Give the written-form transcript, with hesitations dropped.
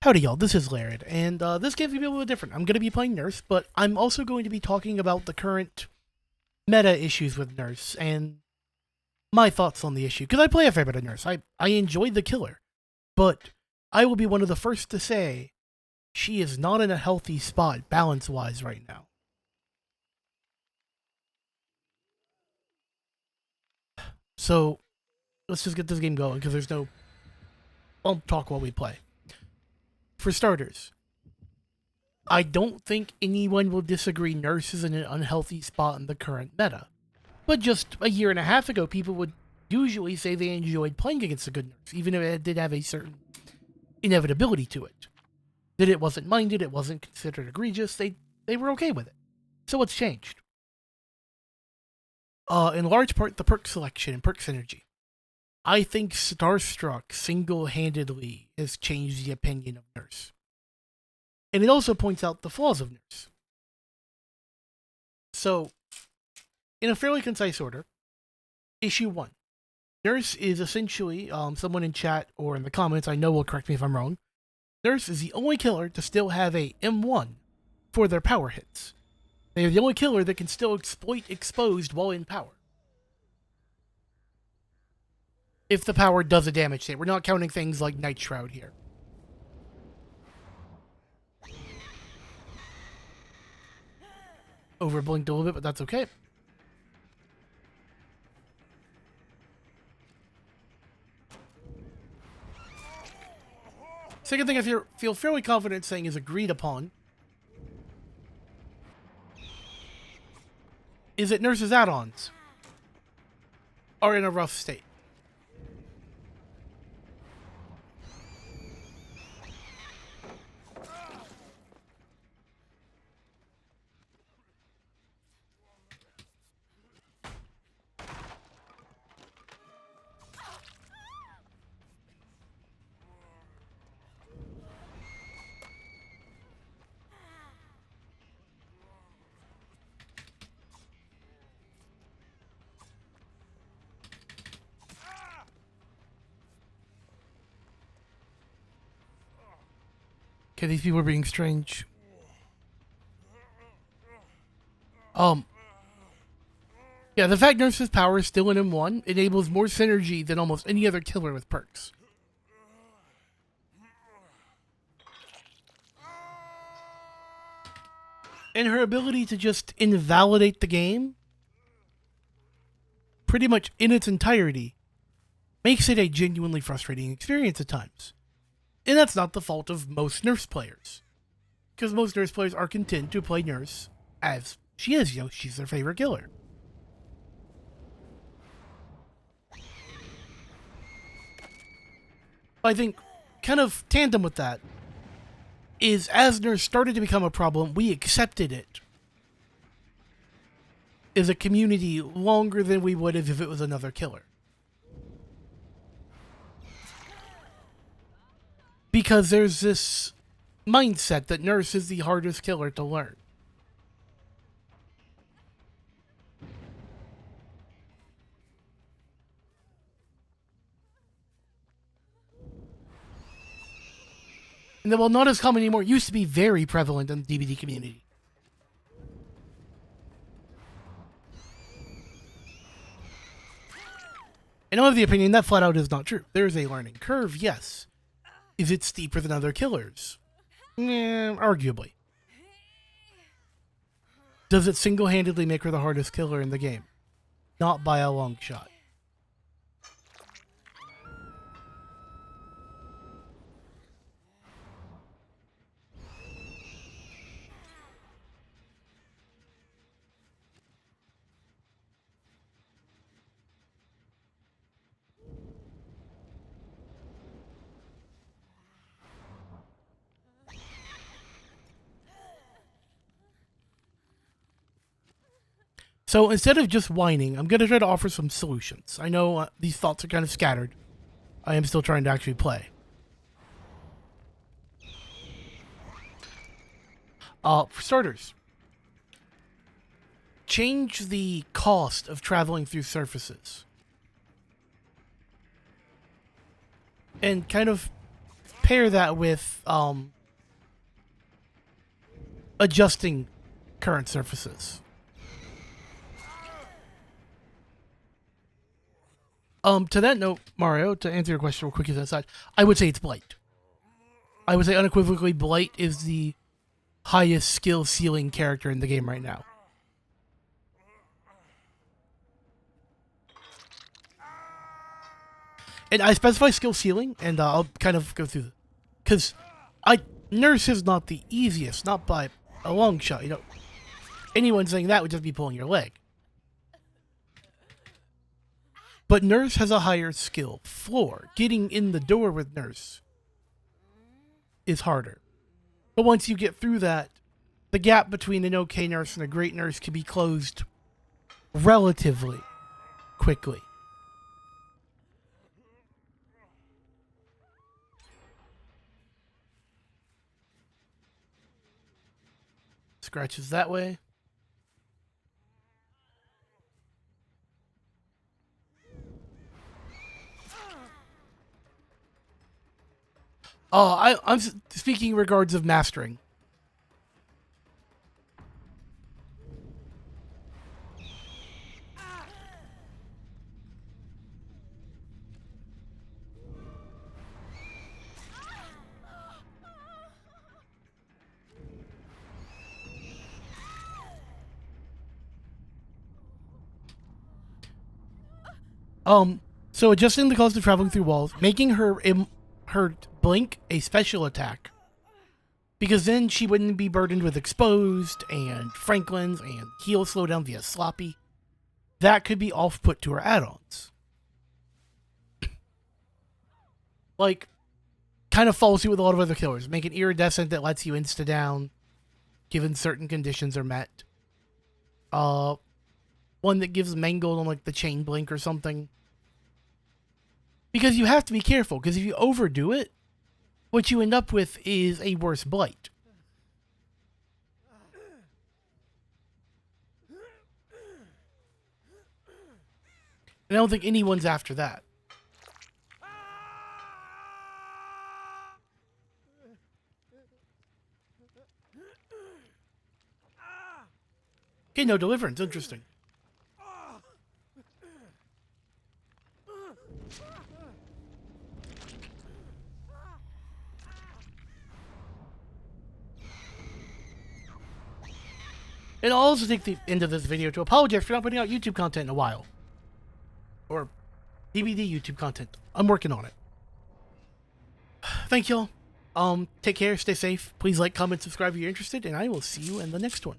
Howdy y'all, this is Laird, and this game's gonna be a little bit different. I'm gonna be playing Nurse, but I'm also going to be talking about the current meta issues with Nurse and my thoughts on the issue. Because I play a fair bit of Nurse. I enjoyed the killer, but I will be one of the first to say she is not in a healthy spot balance-wise right now. So, let's just get this game going, because there's no... I'll talk while we play. For starters, I don't think anyone will disagree Nurse is in an unhealthy spot in the current meta. But just a year and a half ago, people would usually say they enjoyed playing against a good Nurse, even if it did have a certain inevitability to it. That it wasn't minded, it wasn't considered egregious, they were okay with it. So what's changed? In large part, the perk selection and perk synergy. I think Starstruck single-handedly has changed the opinion of Nurse. And it also points out the flaws of Nurse. So, in a fairly concise order, Issue 1. Nurse is essentially, someone in chat or in the comments I know will correct me if I'm wrong, Nurse is the only killer to still have a M1 for their power hits. They are the only killer that can still exploit exposed while in power. If the power does a damage state. We're not counting things like Night Shroud here. Overblinked a little bit, but that's okay. Second thing I feel fairly confident saying is agreed upon is that Nurse's add-ons are in a rough state. Okay, these people are being strange. Yeah, the fact Nurse's power is still in M1 enables more synergy than almost any other killer with perks. And her ability to just invalidate the game, pretty much in its entirety, makes it a genuinely frustrating experience at times. And that's not the fault of most Nurse players. Because most Nurse players are content to play Nurse as she is, she's their favorite killer. I think, kind of tandem with that, is as Nurse started to become a problem, we accepted it as a community longer than we would have if it was another killer. Because there's this mindset that Nurse is the hardest killer to learn. And that while not as common anymore, it used to be very prevalent in the DBD community. And I'm of the opinion that flat out is not true. There is a learning curve, yes. Is it steeper than other killers? Arguably. Does it single-handedly make her the hardest killer in the game? Not by a long shot. So instead of just whining, I'm going to try to offer some solutions. I know these thoughts are kind of scattered. I am still trying to actually play. For starters, change the cost of traveling through surfaces. And kind of pair that with adjusting current surfaces. To that note, Mario, to answer your question real quick as an aside, I would say it's Blight. I would say unequivocally Blight is the highest skill ceiling character in the game right now. And I specify skill ceiling, and I'll kind of go through because Nurse is not the easiest, not by a long shot. You know, anyone saying that would just be pulling your leg. But Nurse has a higher skill floor. Getting in the door with Nurse is harder. But once you get through that, the gap between an okay nurse and a great nurse can be closed relatively quickly. Scratches that way. Oh, I'm speaking in regards of mastering. So adjusting the cost of traveling through walls, making her blink a special attack, because then she wouldn't be burdened with exposed and Franklin's and heal slowdown via sloppy. That could be off-put to her add-ons. Like, kind of follows you with a lot of other killers. Make an iridescent that lets you insta-down, given certain conditions are met. One that gives mangled on like the chain blink or something. Because you have to be careful, because if you overdo it, what you end up with is a worse Blight. And I don't think anyone's after that. Okay, no deliverance. Interesting. And I'll also take the end of this video to apologize for not putting out YouTube content in a while. Or DVD YouTube content. I'm working on it. Thank y'all. Take care, stay safe. Please like, comment, subscribe if you're interested, and I will see you in the next one.